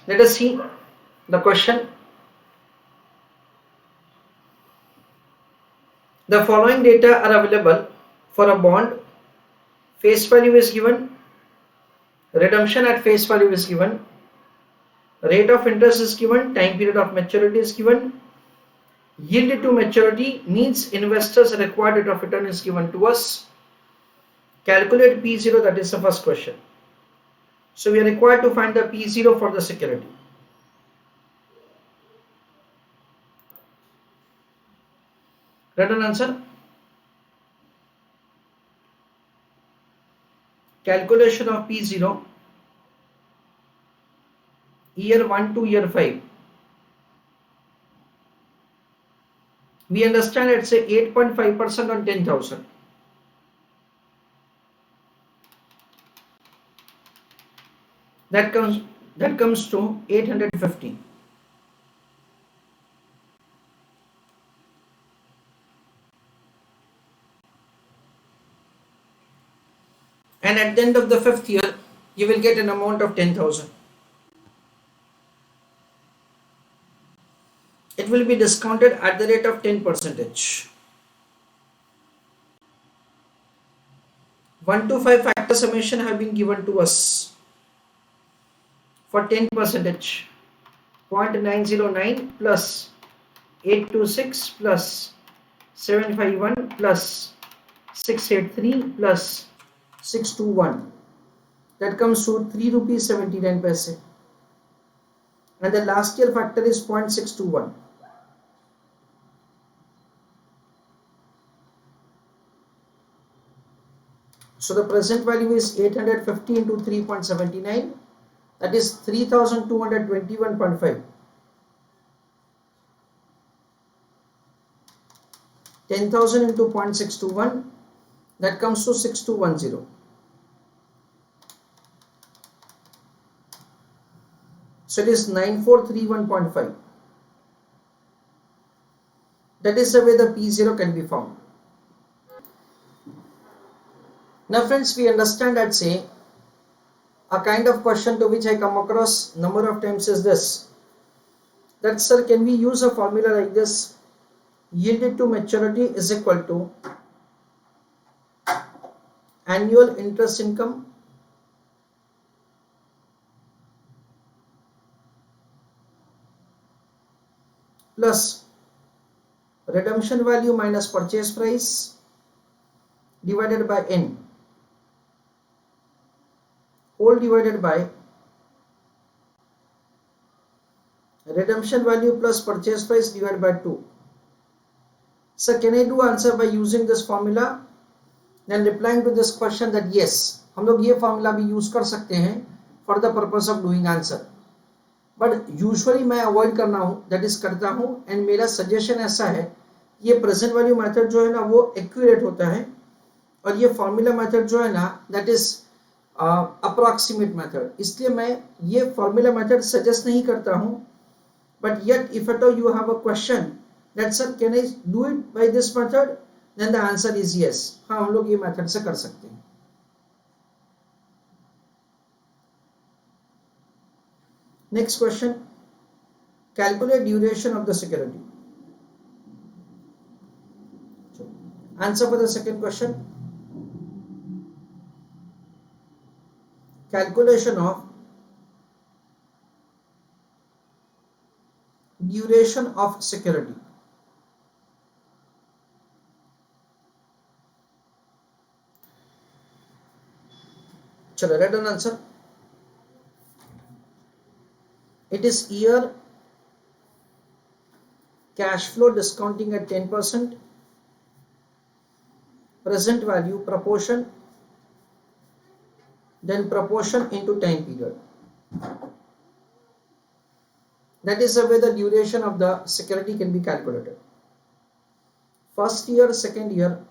Let us see the question. The following data are available for a bond. Face value is given, redemption at face value is given, rate of interest is given, time period of maturity is given, yield to maturity, needs investors required rate of return is given to us. Calculate P0, that is the first question. So we are required to find the P0 for the security. Write an answer. Calculation of P0, year 1 to year 5. We understand it's a 8.5% on 10,000. That comes to 850. And at the end of the 5th year, you will get an amount of 10,000. It will be discounted at the rate of 10%. 1 to 5 factor summation have been given to us for 10%. 0.909 plus 826 plus 751 plus 683 plus 621. That comes to 3 rupees 79 paise. And the last year factor is 0.621. So the present value is 850 into 3.79, that is 3221.5. 10,000 into 0.621, that comes to 6210. So it is 9431.5. That is the way the P0 can be found. Now friends, we understand that say a kind of question to which I come across number of times is this, that sir, can we use a formula like this, yield to maturity is equal to annual interest income plus redemption value minus purchase price divided by n, whole divided by redemption value plus purchase price divided by 2. So can I do answer by using this formula? Then replying to this question that yes, हम लोग ये formula भी use कर सकते हैं for the purpose of doing answer. But usually मैं avoid करना हूँ, that is करता हूँ, and मेरा suggestion ऐसा है, ये present value method जो है ना वो accurate होता है, और ये formula method जो है ना that is approximate method. इसलिए मैं ये formula method suggest नहीं करता हूँ. But yet if at all you have a question that sir can I do it by this method, then the answer is yes. हाँ, हम लोग ये method से कर सकते हैं. Next question, calculate duration of the security. Answer for the second question, calculation of duration of security. चलो write an answer. It is year cash flow discounting at 10%, present value proportion, then proportion into time period. That is the way the duration of the security can be calculated. First year, second year,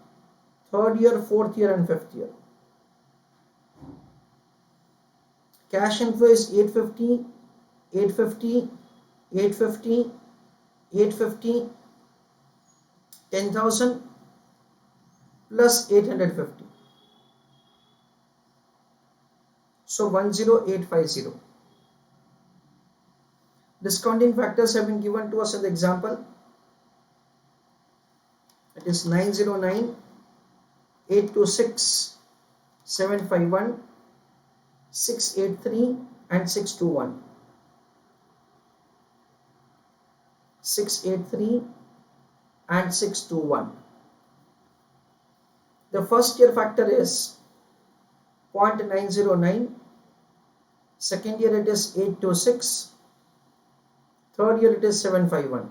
third year, fourth year and fifth year. Cash inflow is 850, 850, 850, 850, 10,000 plus 850. So 10850. Discounting factors have been given to us in the example. It is 909, 826, 751, 683 and 621. 683 and 621. The first year factor is 0.909, second year it is 826, third year it is 751.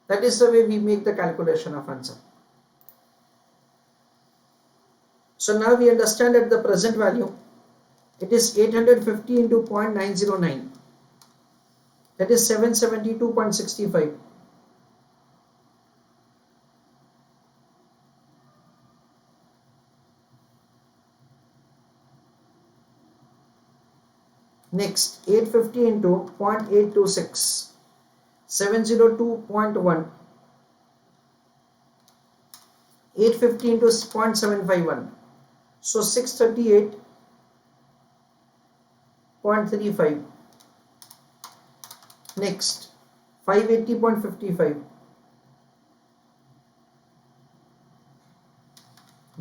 That is the way we make the calculation of answer. So now we understand that the present value, it is 850 into 0.909, that is 772.65. Next, 850 into 0.826, 702.1, 850 into 0.751, so 638.35. Next, 580.55,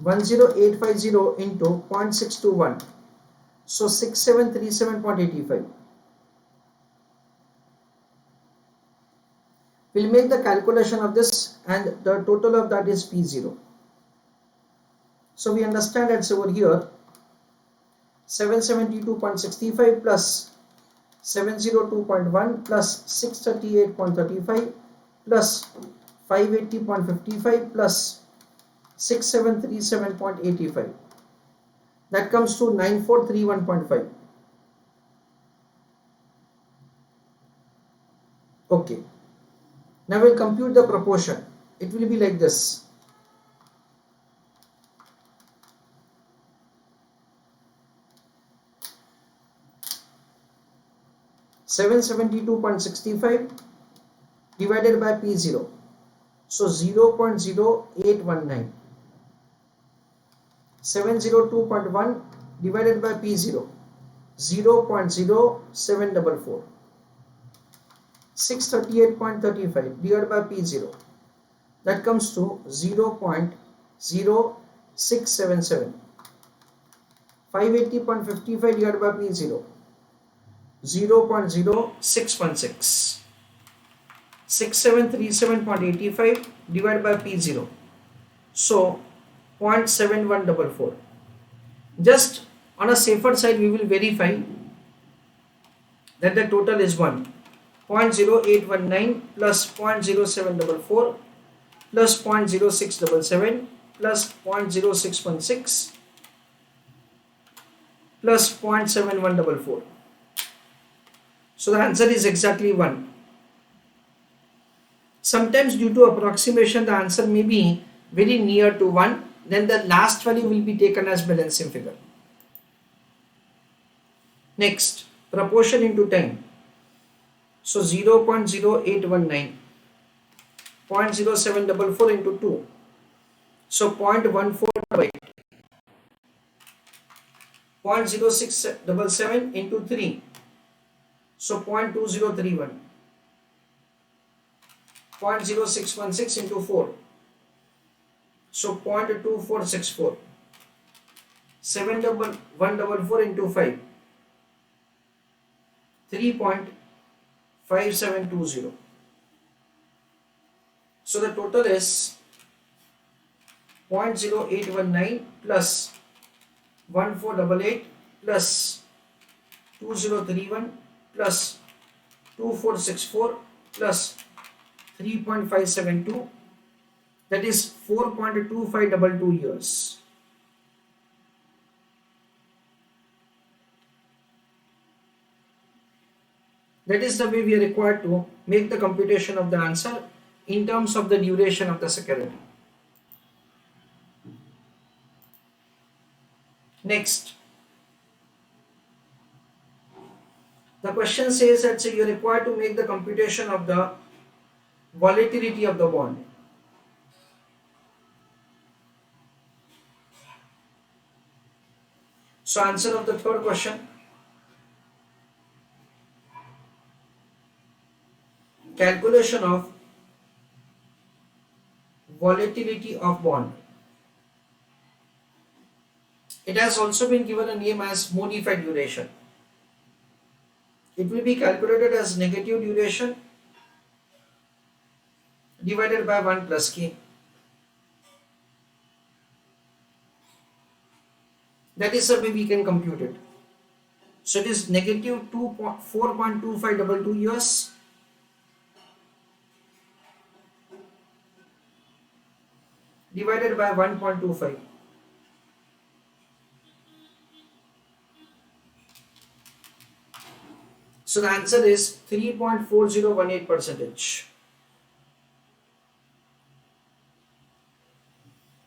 10850 into 0.621, so 6737.85. We'll make the calculation of this and the total of that is P0. So we understand that's over here 772.65 plus 702.1 plus 638.35 plus 580.55 plus 6737.85. That comes to 9431.5. Okay. Now we'll compute the proportion. It will be like this. $772.65 divided by P0. So 0.0819. 702.1 divided by P0. 0.0744. 638.35 divided by P0. That comes to 0.0677. 580.55 divided by P0. 0.0616. 6737.85 divided by P0. So 0.7144. Just on a safer side, we will verify that the total is 1. 0.0819 plus 0.0744 plus 0.0677 plus 0.0616 plus 0.7144. So the answer is exactly 1. Sometimes due to approximation the answer may be very near to 1, then the last value will be taken as balancing figure. Next, proportion into time. So 0.0819, 0.0744 into 2, so 0.1488, 0.0677 into 3, so 0.2031, 0.0616 into 4, so 0.2464, 71144 into 5, 3.5720. So the total is 0.0819 plus 1488 plus 2031 plus 2464 plus 3.572, that is 4.2522 years. That is the way we are required to make the computation of the answer in terms of the duration of the security. Next, the question says that you are required to make the computation of the volatility of the bond. So answer of the third question. calculation of volatility of bond. It has also been given a name as modified duration. It will be calculated as negative duration divided by 1 plus k. That is the way we can compute it. So it is negative 4.2522 years divided by 1.25. So the answer is 3.4018 percentage.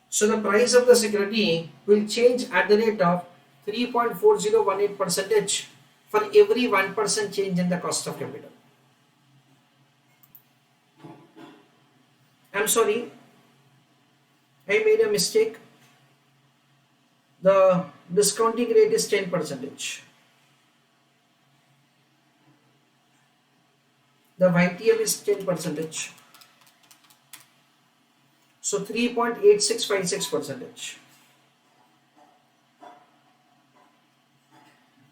So the price of the security will change at the rate of 3.4018 percentage for every 1% change in the cost of capital. I'm sorry, I made a mistake. The discounting rate is 10 percentage. The YTM is 10 percentage. So 3.8656 percentage.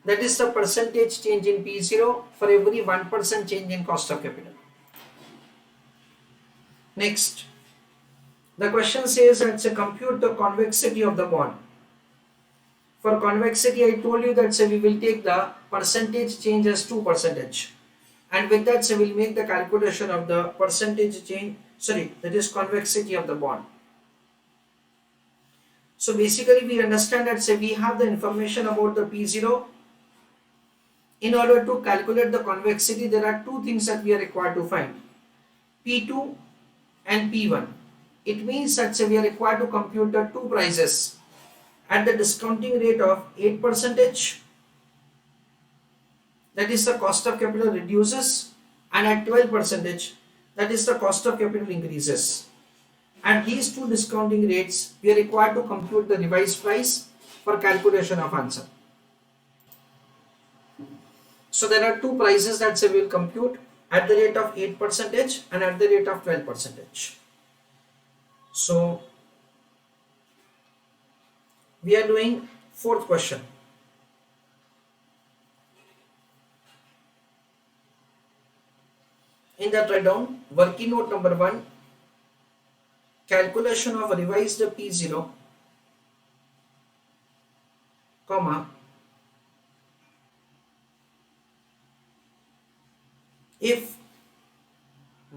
That is the percentage change in P0 for every 1% change in cost of capital. Next, the question says that to compute the convexity of the bond. For convexity, I told you that we will take the percentage change as 2%. And with that, we will make the calculation of the percentage change, that is convexity of the bond. So basically, we understand that we have the information about the P0. In order to calculate the convexity, there are two things that we are required to find: P2 and P1. It means that we are required to compute the two prices at the discounting rate of 8%, that is the cost of capital reduces, and at 12%, that is the cost of capital increases. At these two discounting rates, we are required to compute the revised price for calculation of answer. So there are two prices that we will compute at the rate of 8% and at the rate of 12%. So we are doing fourth question. In that, write down working note number 1, calculation of revised P0, comma, if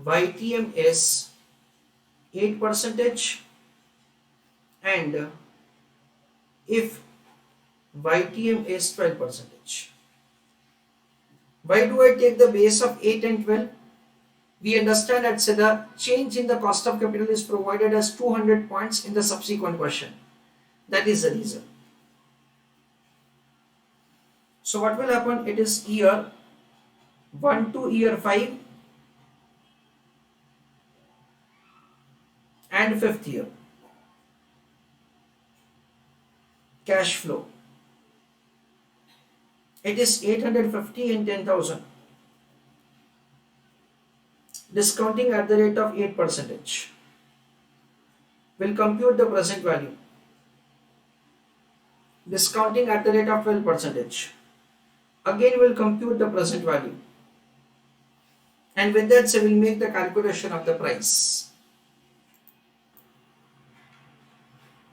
YTM is 8% and if YTM is 12%. Why do I take the base of 8 and 12? We understand that the change in the cost of capital is provided as 200 points in the subsequent question. That is the reason. So what will happen? It is year 1 to year 5 and 5th year. Cash flow. It is 850 and 10,000. Discounting at the rate of 8%. Will compute the present value. Discounting at the rate of 12%. Again will compute the present value. And with that, we will make the calculation of the price.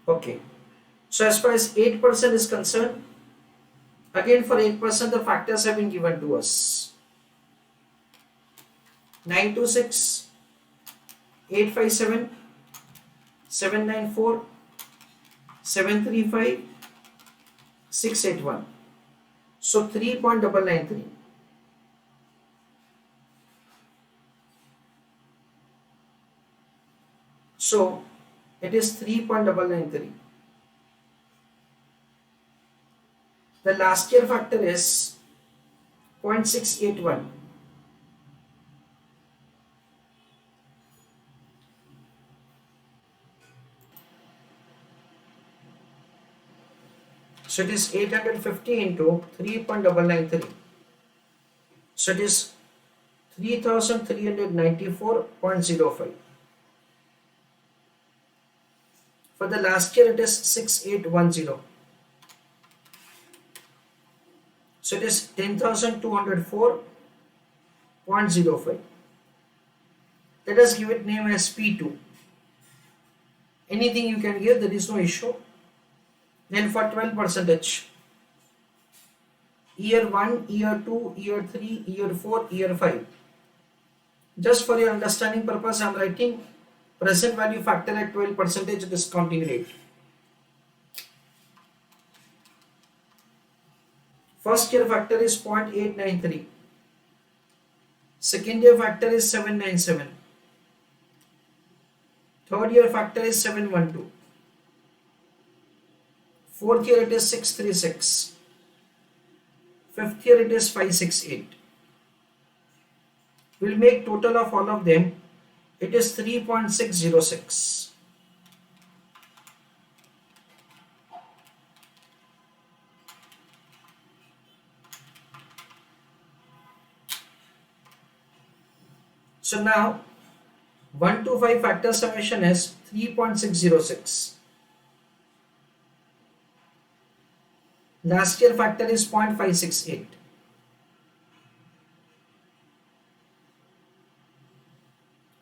Okay. So as far as 8% is concerned, again for 8% the factors have been given to us. 926, 857, 794, 735, 681. So 3.993. So it is 3.993. The last year factor is 0.681. So it is 850 into 3.993. So it is 3394.05. For the last year it is 6810. So it is 10,204.05. Let us give it name as P2. Anything you can give, there is no issue. Then for 12 percentage, year 1, year 2, year 3, year 4, year 5. Just for your understanding purpose, I am writing present value factor at 12% discounting rate. First year factor is 0.893. Second year factor is 797. Third year factor is 712. Fourth year it is 636. Fifth year it is 568. We'll make total of all of them. It is 3.606. So now 1 to 5 factor summation is 3.606. Last year factor is 0.568.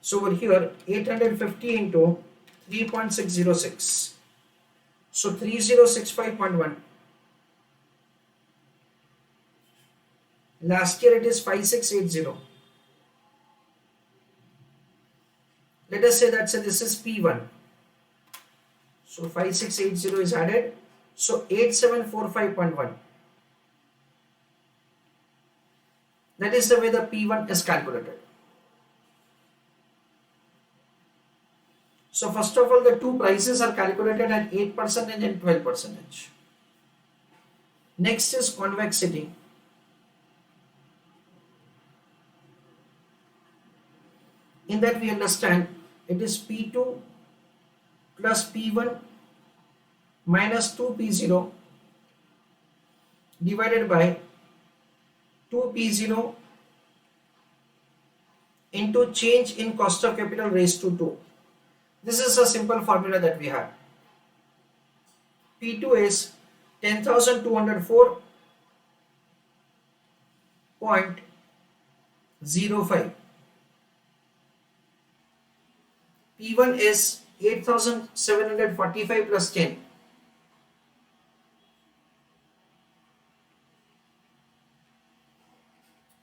So over here 850 into 3.606. So 3065.1. Last year it is 5680. Let us say this is P1. So 5680 is added. So 8745.1. That is the way the P1 is calculated. So first of all, the two prices are calculated at 8% and 12%. Next is convexity. In that we understand it is P2 plus P1 minus 2P0 divided by 2P0 into change in cost of capital raised to 2. This is a simple formula that we have. P2 is 10,204.05. P1 is 8,745 plus 10.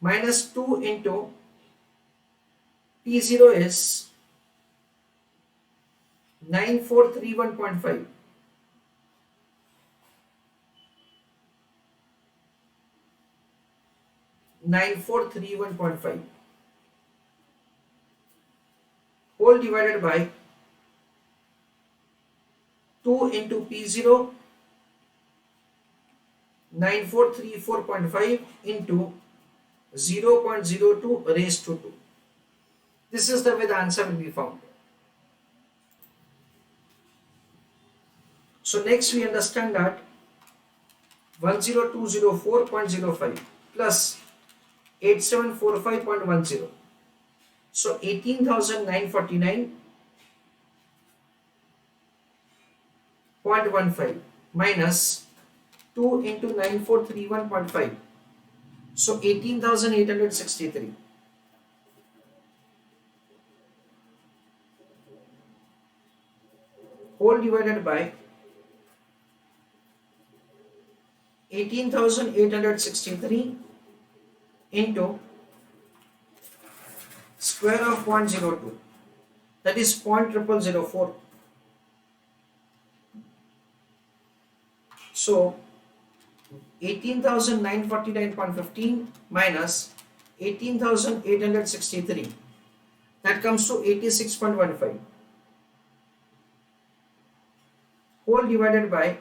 Minus 2 into P0 is 9431.5. Whole divided by 2 into P0 9434.5 into 0.02 raised to 2. This is the way the answer will be found. So next we understand that 10204.05 plus 8745.10. So 18,949.15 minus 2 into 9431.5. So 18,863. Whole divided by 18,863 into square of 0.02, that is 0.0004. So 18,949.15 minus 18,863, that comes to 86.15. Whole divided by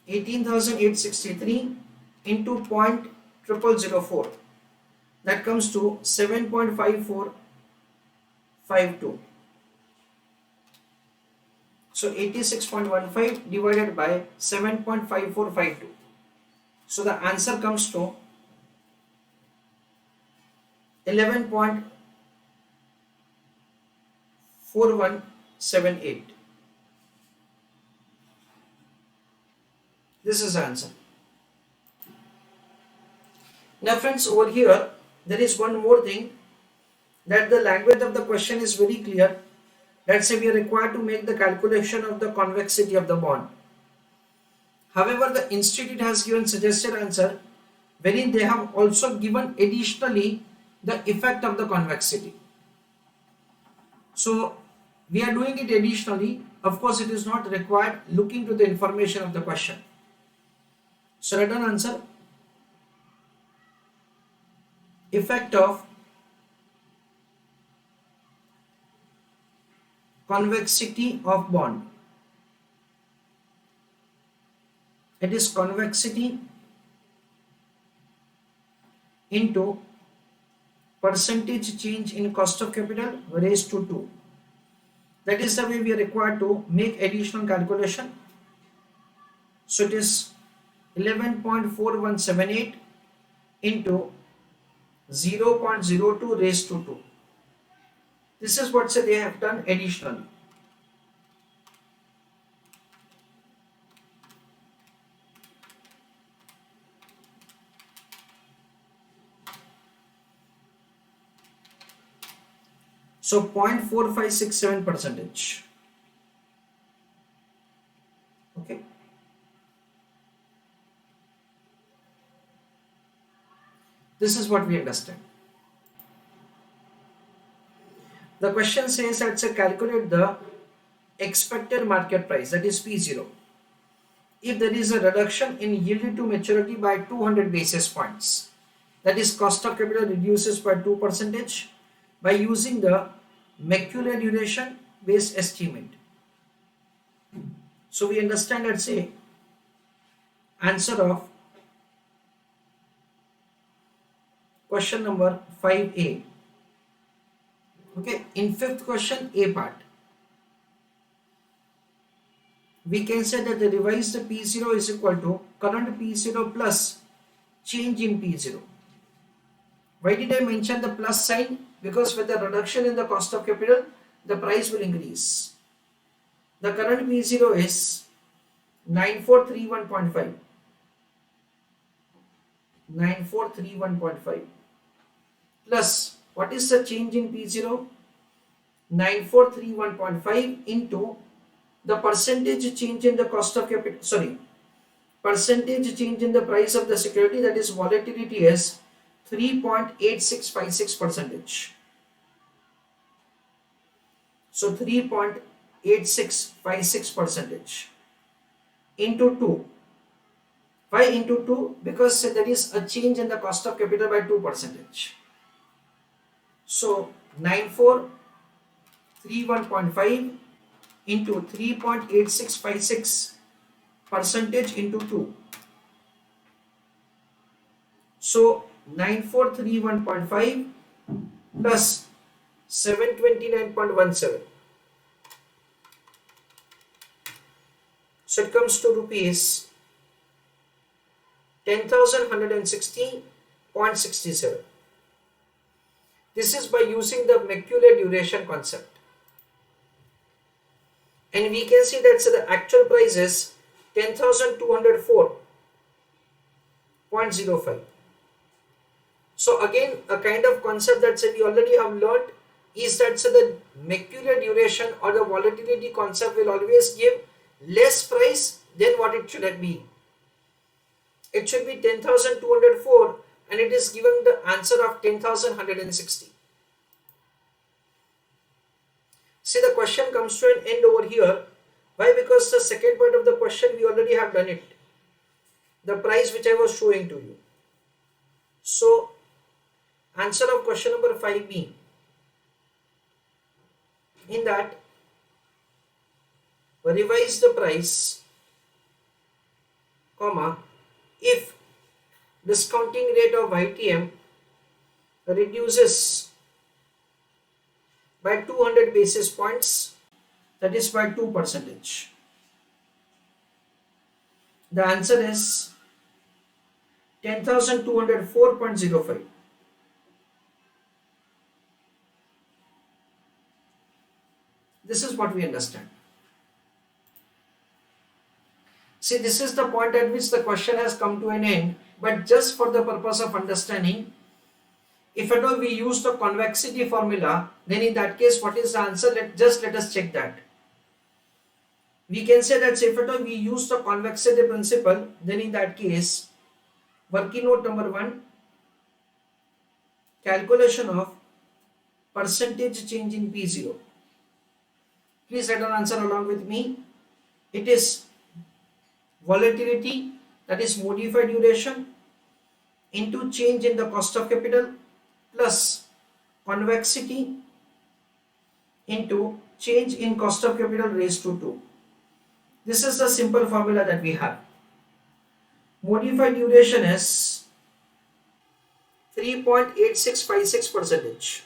18,863 into 0.0004, that comes to 7.5452. So 86.15 divided by 7.5452. So the answer comes to 11.4178. This is the answer. Now friends, over here there is one more thing, that the language of the question is very clear. Let's say we are required to make the calculation of the convexity of the bond. However, the institute has given suggested answer wherein they have also given additionally the effect of the convexity. So we are doing it additionally. Of course, it is not required looking to the information of the question. So write down answer. Effect of convexity of bond. It is convexity into percentage change in cost of capital raised to 2. That is the way we are required to make additional calculation. So it is 11.4178 into 0.02 raised to 2. This is what they have done additionally. So 0.4567 percentage. Okay. This is what we understand. The question says that calculate the expected market price, that is P0, if there is a reduction in yield to maturity by 200 basis points, that is cost of capital reduces by 2% by using the Macaulay duration based estimate. So we understand, let's say, answer of question number 5A. Okay, in fifth question, A part, we can say that the revised P0 is equal to current P0 plus change in P0. Why did I mention the plus sign? Because with the reduction in the cost of capital, the price will increase. The current P0 is 9431.5. 9431.5 plus what is the change in P0? 9431.5 into the percentage change in the cost of capital, percentage change in the price of the security, that is volatility, is 3.8656%. So 3.8656% into 2. Why into 2? Because there is a change in the cost of capital by 2%. So 9431.5 into 3.8656% into 2. So 9431.5 plus 729.17. So it comes to rupees 10,160.67. This is by using the Macaulay duration concept. And we can see that the actual price is 10,204.05. So again, a kind of concept that we already have learned is that the Macaulay duration or the volatility concept will always give less price than what it should be. It should be 10,204 and it is given the answer of 10,160. See, the question comes to an end over here. Why? Because the second part of the question we already have done it. The price which I was showing to you. So, answer of question number 5B. In that, revise the price, comma, if discounting rate of YTM reduces by 200 basis points, that is by 2%. The answer is 10,204.05. This is what we understand. See, this is the point at which the question has come to an end, but just for the purpose of understanding, if at all we use the convexity formula, then in that case, what is the answer? Let us check that. We can say that if at all we use the convexity principle, then in that case, working note number 1, calculation of percentage change in P0. Please write an answer along with me. It is volatility, that is modified duration, into change in the cost of capital plus convexity into change in cost of capital raised to 2. This is the simple formula that we have. Modified duration is 3.8656%.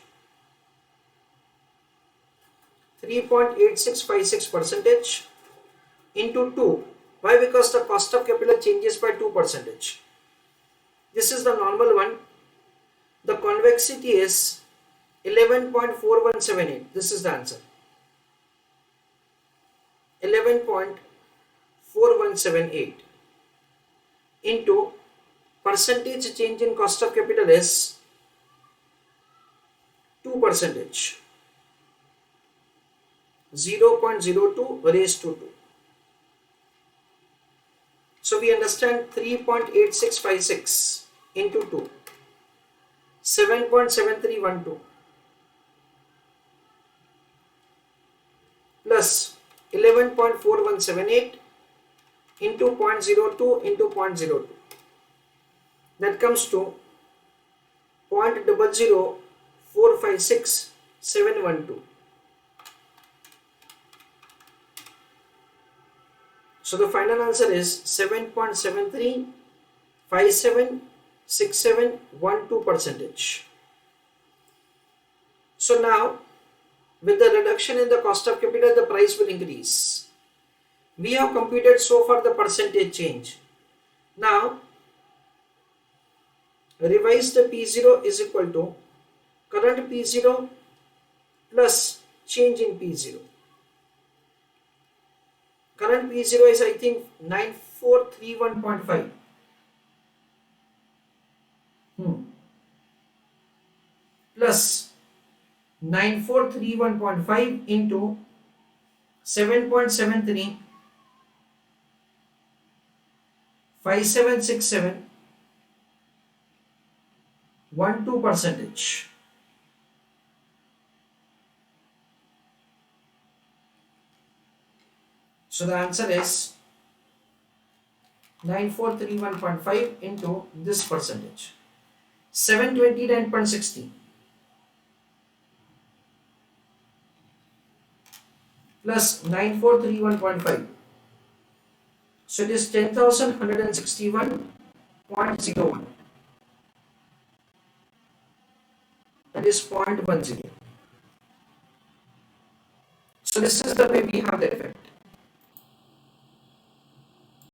3.8656% into 2. Why? Because the cost of capital changes by 2%. This is the normal one. The convexity is 11.4178. This is the answer. 11.4178 into percentage change in cost of capital is 2%. 0.02 raised to 2. So we understand 3.8656 into 2, 7.7312 plus 11.4178 into 0.02 into 0.02. That comes to 0.00456,712. So the final answer is 7.73576712%. So now, with the reduction in the cost of capital, the price will increase. We have computed so far the percentage change. Now, revise the P0 is equal to current P0 plus change in P0. Current P0 is, I think, 9431.5. Plus 9431.5 into 7.73 5767 12%. So the answer is 9431.5 into this percentage, 729.60 plus 9431.5. So it is 10,161.01. That is 0.10. So this is the way we have the effect.